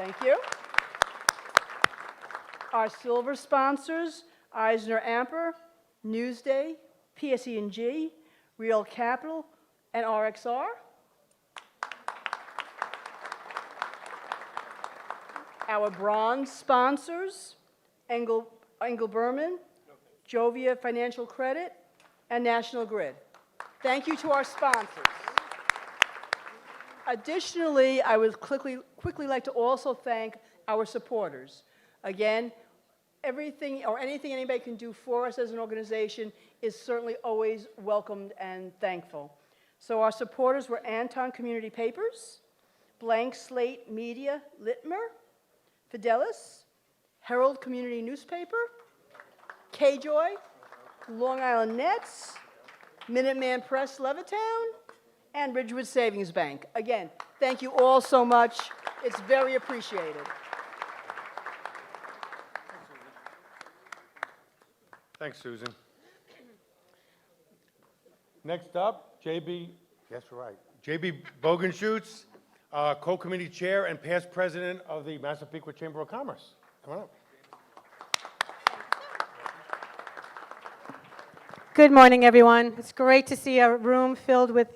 Thank you. Our silver sponsors, Eisner Amper, Newsday, PSE&G, Real Capital, and RXR. Our bronze sponsors, Engel Berman, Jovia Financial Credit, and National Grid. Thank you to our sponsors. Additionally, I would quickly like to also thank our supporters. Again, everything or anything anybody can do for us as an organization is certainly always welcomed and thankful. So our supporters were Anton Community Papers, Blank Slate Media Litmer, Fidelis, Herald Community Newspaper, K-Joy, Long Island Nets, Minuteman Press Levittown, and Ridgewood Savings Bank. Again, thank you all so much. It's very appreciated. Thanks, Susan. Next up, JB Bogenschutz, co-committee chair and past president of the Massapequa Chamber of Commerce. Come on up. Good morning, everyone. It's great to see a room filled with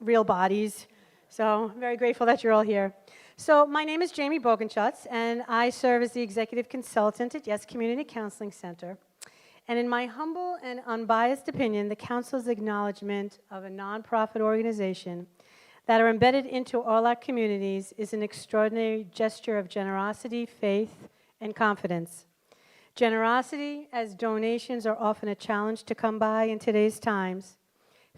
real bodies. So I'm very grateful that you're all here. So my name is Jamie Bogenschutz, and I serve as the executive consultant at Yes Community Counseling Center. And in my humble and unbiased opinion, the council's acknowledgement of a nonprofit organization that are embedded into all our communities is an extraordinary gesture of generosity, faith, and confidence. Generosity, as donations are often a challenge to come by in today's times.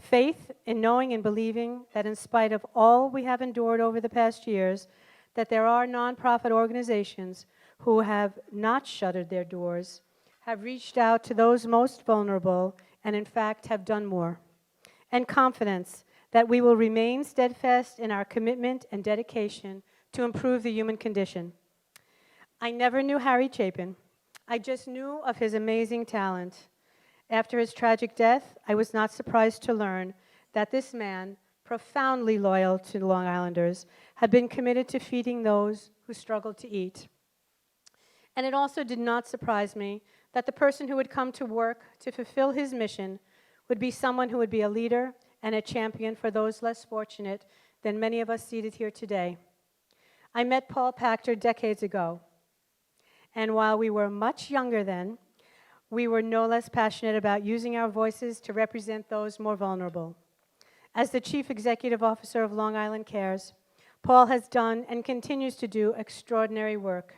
Faith in knowing and believing that in spite of all we have endured over the past years, that there are nonprofit organizations who have not shuttered their doors, have reached out to those most vulnerable, and in fact have done more. And confidence that we will remain steadfast in our commitment and dedication to improve the human condition. I never knew Harry Chapin. I just knew of his amazing talent. After his tragic death, I was not surprised to learn that this man, profoundly loyal to Long Islanders, had been committed to feeding those who struggled to eat. And it also did not surprise me that the person who would come to work to fulfill his mission would be someone who would be a leader and a champion for those less fortunate than many of us seated here today. I met Paul Pachter decades ago, and while we were much younger then, we were no less passionate about using our voices to represent those more vulnerable. As the Chief Executive Officer of Long Island Cares, Paul has done and continues to do extraordinary work,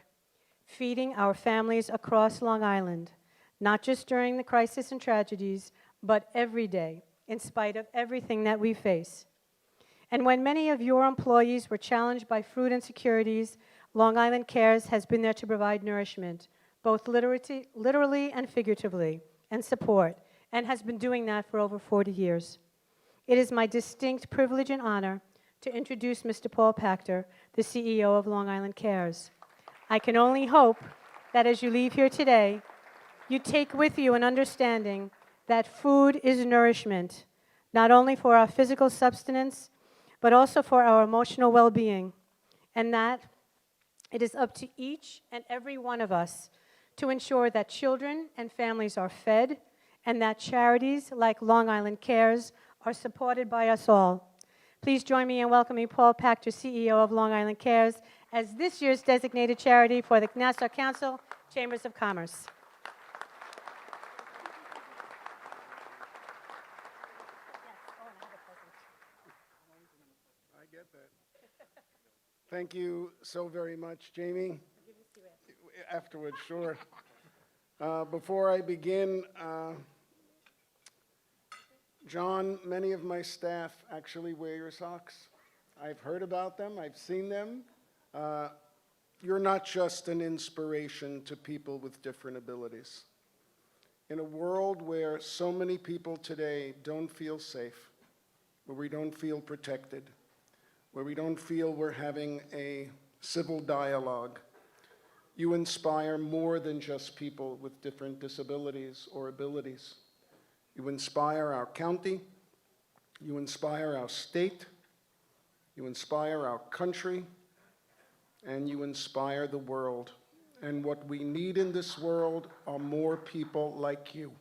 feeding our families across Long Island, not just during the crisis and tragedies, but every day, in spite of everything that we face. And when many of your employees were challenged by food insecurities, Long Island Cares has been there to provide nourishment, both literally and figuratively, and support, and has been doing that for over 40 years. It is my distinct privilege and honor to introduce Mr. Paul Pachter, the CEO of Long Island Cares. I can only hope that as you leave here today, you take with you an understanding that food is nourishment, not only for our physical subsistence, but also for our emotional well-being, and that it is up to each and every one of us to ensure that children and families are fed and that charities like Long Island Cares are supported by us all. Please join me in welcoming Paul Pachter, CEO of Long Island Cares, as this year's designated charity for the Nassau Council Chambers of Commerce. I get that. Thank you so very much, Jamie. Afterwards, sure. Before I begin, John, many of my staff actually wear your socks. I've heard about them. I've seen them. You're not just an inspiration to people with different abilities. In a world where so many people today don't feel safe, where we don't feel protected, where we don't feel we're having a civil dialogue, you inspire more than just people with different disabilities or abilities. You inspire our county, you inspire our state, you inspire our country, and you inspire the world. And what we need in this world are more people like you.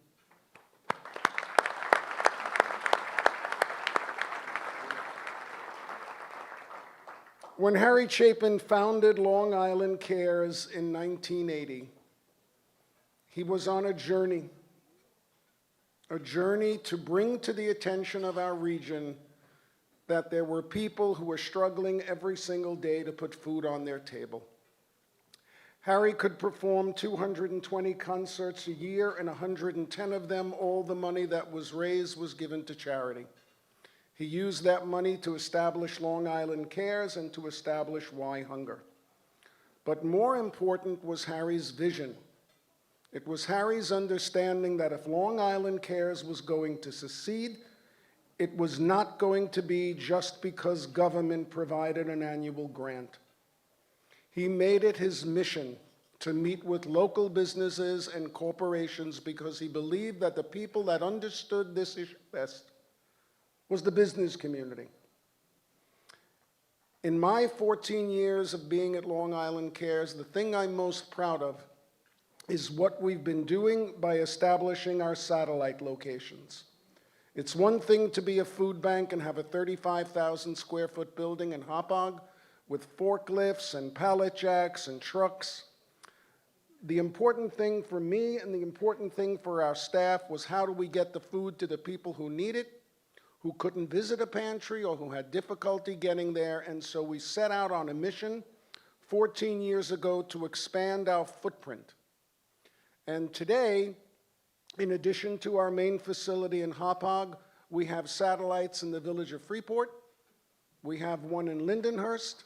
When Harry Chapin founded Long Island Cares in 1980, he was on a journey to bring to the attention of our region that there were people who were struggling every single day to put food on their table. Harry could perform 220 concerts a year, and 110 of them, all the money that was raised was given to charity. He used that money to establish Long Island Cares and to establish Why Hunger. But more important was Harry's vision. It was Harry's understanding that if Long Island Cares was going to succeed, it was not going to be just because government provided an annual grant. He made it his mission to meet with local businesses and corporations because he believed that the people that understood this issue best was the business community. In my 14 years of being at Long Island Cares, the thing I'm most proud of is what we've been doing by establishing our satellite locations. It's one thing to be a food bank and have a 35,000 square foot building in Hauppauge with forklifts and pallet jacks and trucks. The important thing for me and the important thing for our staff was how do we get the food to the people who need it, who couldn't visit a pantry or who had difficulty getting there, and so we set out on a mission 14 years ago to expand our footprint. And today, in addition to our main facility in Hauppauge, we have satellites in the village of Freeport, we have one in Lindenhurst,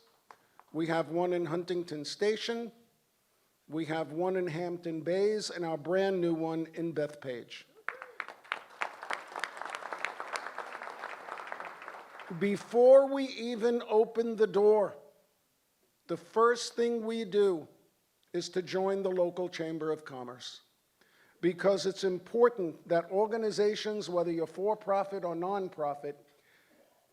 we have one in Huntington Station, we have one in Hampton Bays, and our brand new one in Bethpage. Before we even open the door, the first thing we do is to join the local Chamber of Commerce. Because it's important that organizations, whether you're for-profit or nonprofit,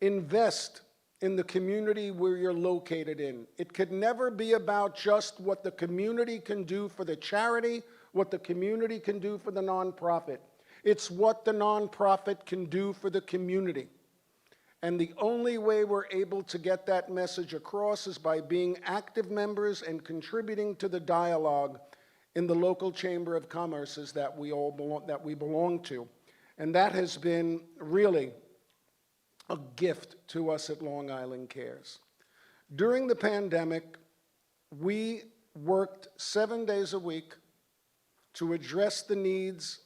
invest in the community where you're located in. It could never be about just what the community can do for the charity, what the community can do for the nonprofit. It's what the nonprofit can do for the community. And the only way we're able to get that message across is by being active members and contributing to the dialogue in the local Chamber of Commerces that we belong to. And that has been really a gift to us at Long Island Cares. During the pandemic, we worked 7 days a week to address the needs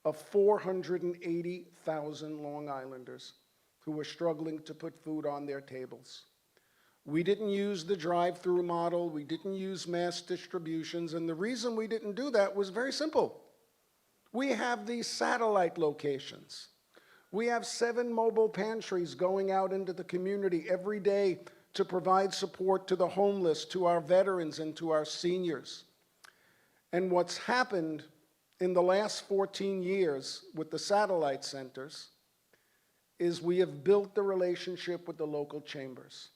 of 480,000 Long Islanders who were struggling to put food on their tables. We didn't use the drive-through model, we didn't use mass distributions, and the reason we didn't do that was very simple. We have these satellite locations. We have 7 mobile pantries going out into the community every day to provide support to the homeless, to our veterans, and to our seniors. And what's happened in the last 14 years with the satellite centers is we have built the relationship with the local chambers.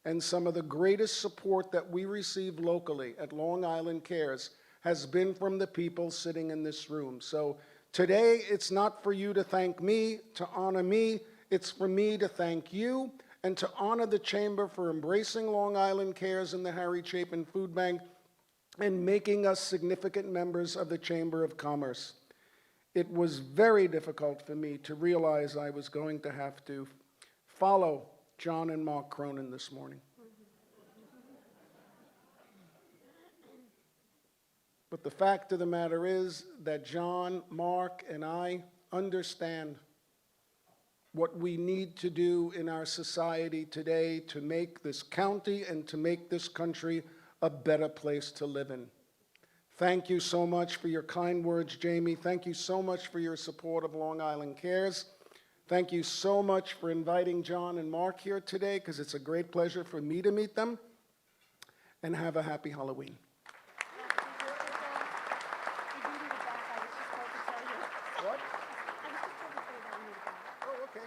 And some of the greatest support that we receive locally at Long Island Cares has been from the people sitting in this room. So today, it's not for you to thank me, to honor me, it's for me to thank you and to honor the Chamber for embracing Long Island Cares and the Harry Chapin Food Bank and making us significant members of the Chamber of Commerce. It was very difficult for me to realize I was going to have to follow John and Mark Cronin this morning. But the fact of the matter is that John, Mark, and I understand what we need to do in our society today to make this county and to make this country a better place to live in. Thank you so much for your kind words, Jamie. Thank you so much for your support of Long Island Cares. Thank you so much for inviting John and Mark here today, because it's a great pleasure for me to meet them. And have a happy Halloween. What? Oh, okay.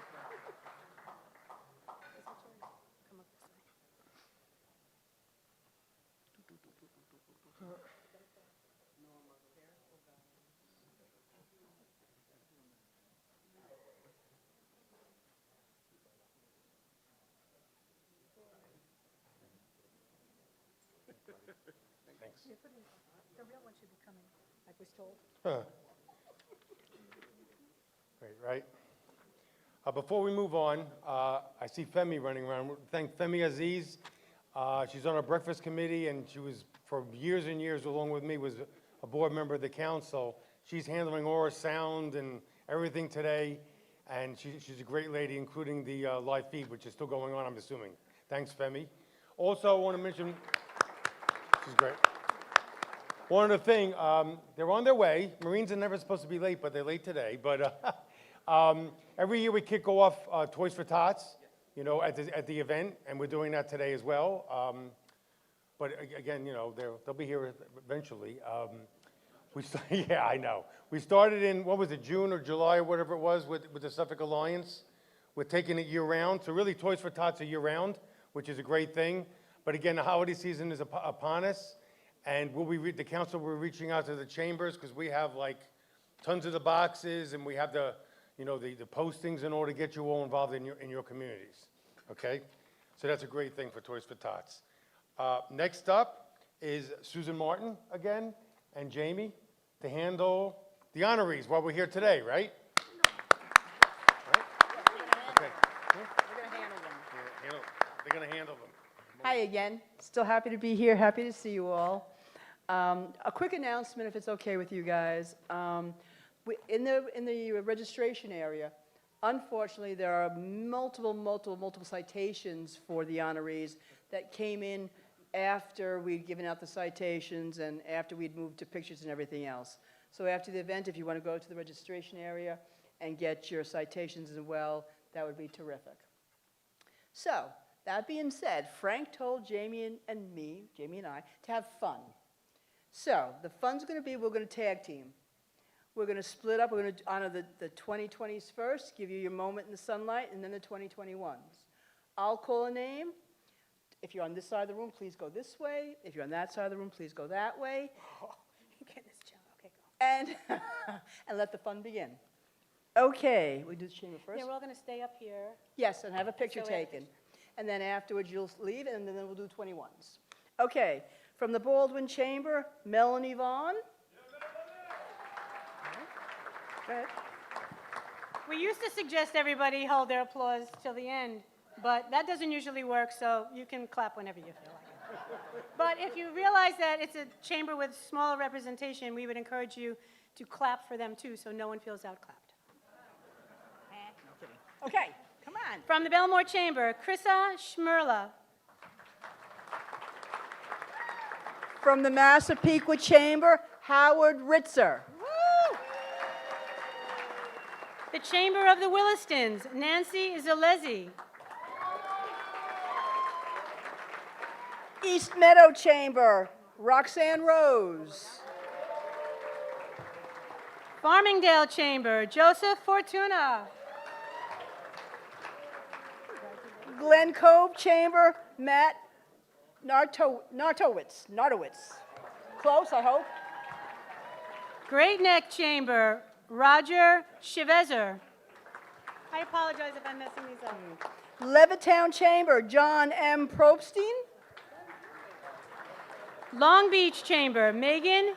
The real one should be coming, I was told. Great, right? Before we move on, I see Femi running around. Thank Femi Aziz. She's on our breakfast committee, and she was, for years and years, along with me, was a board member of the council. She's handling all our sound and everything today, and she's a great lady, including the live feed, which is still going on, I'm assuming. Thanks, Femi. Also, I want to mention, she's great. One other thing, they're on their way. Marines are never supposed to be late, but they're late today. But every year we kick off Toys for Tots, you know, at the event, and we're doing that today as well. But again, you know, they'll be here eventually. Yeah, I know. We started in, what was it, June or July or whatever it was with the Suffolk Alliance. We're taking it year-round. So really, Toys for Tots are year-round, which is a great thing. But again, the holiday season is upon us. And the council will be reaching out to the chambers, because we have like tons of the boxes, and we have the postings in order to get you all involved in your communities. Okay? So that's a great thing for Toys for Tots. Next up is Susan Martin again, and Jamie to handle the honorees while we're here today, right? Right? Okay. We're going to handle them. Yeah, they're going to handle them. Hi again. Still happy to be here. Happy to see you all. A quick announcement, if it's okay with you guys. In the registration area, unfortunately, there are multiple citations for the honorees that came in after we'd given out the citations and after we'd moved to pictures and everything else. So after the event, if you want to go to the registration area and get your citations as well, that would be terrific. So, that being said, Frank told Jamie and me, Jamie and I, to have fun. So, the fun's going to be, we're going to tag team. We're going to split up. We're going to honor the 2020s first, give you your moment in the sunlight, and then the 2021s. I'll call a name. If you're on this side of the room, please go this way. If you're on that side of the room, please go that way. Get this job. Okay, go. And let the fun begin. Okay, we do the chamber first? Yeah, we're all going to stay up here. Yes, and have a picture So we have a taken. And then afterwards, you'll leave, and then we'll do 21s. Okay, from the Baldwin Chamber, Melanie Vaughn. Go ahead. We used to suggest everybody hold their applause till the end, but that doesn't usually work, so you can clap whenever you feel like it. But if you realize that it's a chamber with smaller representation, we would encourage you to clap for them too, so no one feels outclapped. No kidding. Okay, come on. From the Belmore Chamber, Krissa Schmerla. From the Massapequa Chamber, Howard Ritzer. Woo! The Chamber of the Willistons, Nancy Zalezi. East Meadow Chamber, Roxanne Rose. Farmingdale Chamber, Joseph Fortuna. Glen Cove Chamber, Matt Nartowitz. Close, I hope. Great Neck Chamber, Roger Chivezer. I apologize if I'm messing these up. Levittown Chamber, John M. Probstein. Long Beach Chamber, Megan